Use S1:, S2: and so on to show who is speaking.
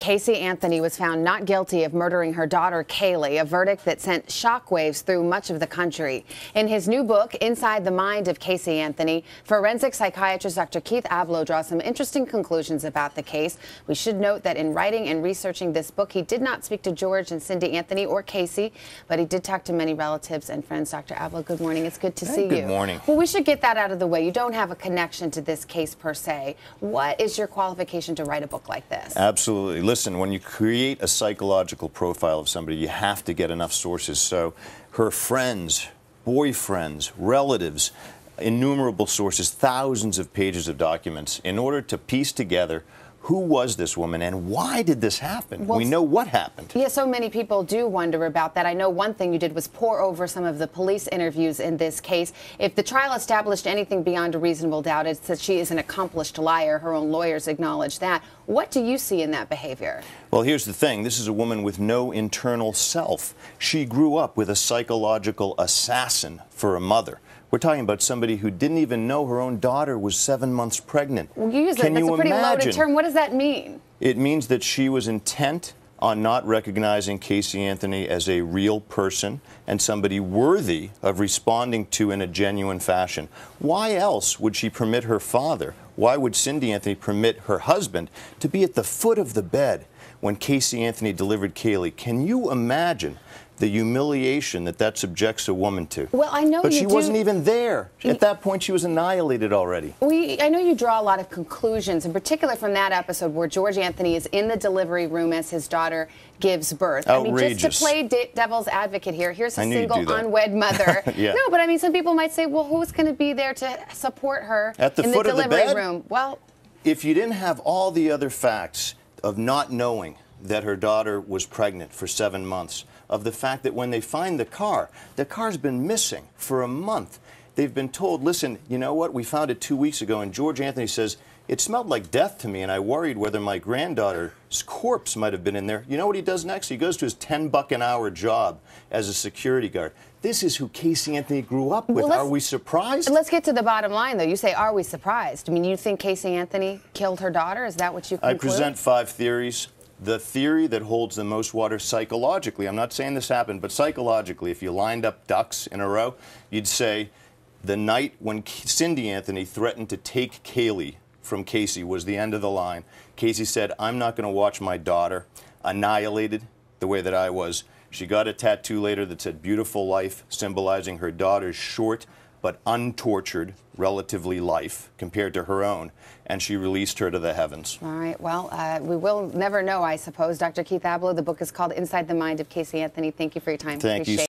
S1: Casey Anthony was found not guilty of murdering her daughter, Kaylee, a verdict that sent shockwaves through much of the country. In his new book, Inside the Mind of Casey Anthony, forensic psychiatrist Dr. Keith Abloh draws some interesting conclusions about the case. We should note that in writing and researching this book, he did not speak to George and Cindy Anthony or Casey, but he did talk to many relatives and friends. Dr. Abloh, good morning. It's good to see you.
S2: Good morning.
S1: Well, we should get that out of the way. You don't have a connection to this case per se. What is your qualification to write a book like this?
S2: Absolutely. Listen, when you create a psychological profile of somebody, you have to get enough sources. So her friends, boyfriends, relatives, innumerable sources, thousands of pages of documents in order to piece together who was this woman and why did this happen?
S1: Well,
S2: we know what happened.
S1: Yeah, so many people do wonder about that. I know one thing you did was pour over some of the police interviews in this case. If the trial established anything beyond a reasonable doubt, it's that she is an accomplished liar. Her own lawyers acknowledge that. What do you see in that behavior?
S2: Well, here's the thing. This is a woman with no internal self. She grew up with a psychological assassin for a mother. We're talking about somebody who didn't even know her own daughter was 7 months pregnant.
S1: Well, you use it. That's a pretty loaded term. What does that mean?
S2: It means that she was intent on not recognizing Casey Anthony as a real person and somebody worthy of responding to in a genuine fashion. Why else would she permit her father, why would Cindy Anthony permit her husband to be at the foot of the bed when Casey Anthony delivered Kaylee? Can you imagine the humiliation that that subjects a woman to?
S1: Well, I know
S2: but
S1: you
S2: she wasn't even there. At that point, she was annihilated already.
S1: I know you draw a lot of conclusions, in particular from that episode where George Anthony is in the delivery room as his daughter gives birth.
S2: Outrageous.
S1: I mean, just to play devil's advocate here, here's a single unwed mother.
S2: Yeah.
S1: No, but I mean, some people might say, well, who's going to be there to support her
S2: at the
S1: in
S2: foot
S1: the delivery
S2: of the bed?
S1: room? Well,
S2: if you didn't have all the other facts of not knowing that her daughter was pregnant for 7 months, of the fact that when they find the car's been missing for a month. They've been told, listen, you know what, we found it 2 weeks ago, and George Anthony says, it smelled like death to me, and I worried whether my granddaughter's corpse might have been in there. You know what he does next? He goes to his $10 an hour job as a security guard. This is who Casey Anthony grew up with. Are we surprised?
S1: Let's get to the bottom line, though. You say, are we surprised? I mean, you think Casey Anthony killed her daughter? Is that what you conclude?
S2: I present 5 theories. The theory that holds the most water psychologically, I'm not saying this happened, but psychologically, if you lined up ducks in a row, you'd say the night when Cindy Anthony threatened to take Kaylee from Casey was the end of the line. Casey said, I'm not going to watch my daughter annihilated the way that I was. She got a tattoo later that said beautiful life, symbolizing her daughter's short but untortured, relatively life compared to her own, and she released her to the heavens.
S1: All right, well, we will never know, I suppose. Dr. Keith Abloh, the book is called Inside the Mind of Casey Anthony. Thank you for your time.
S2: Thank you.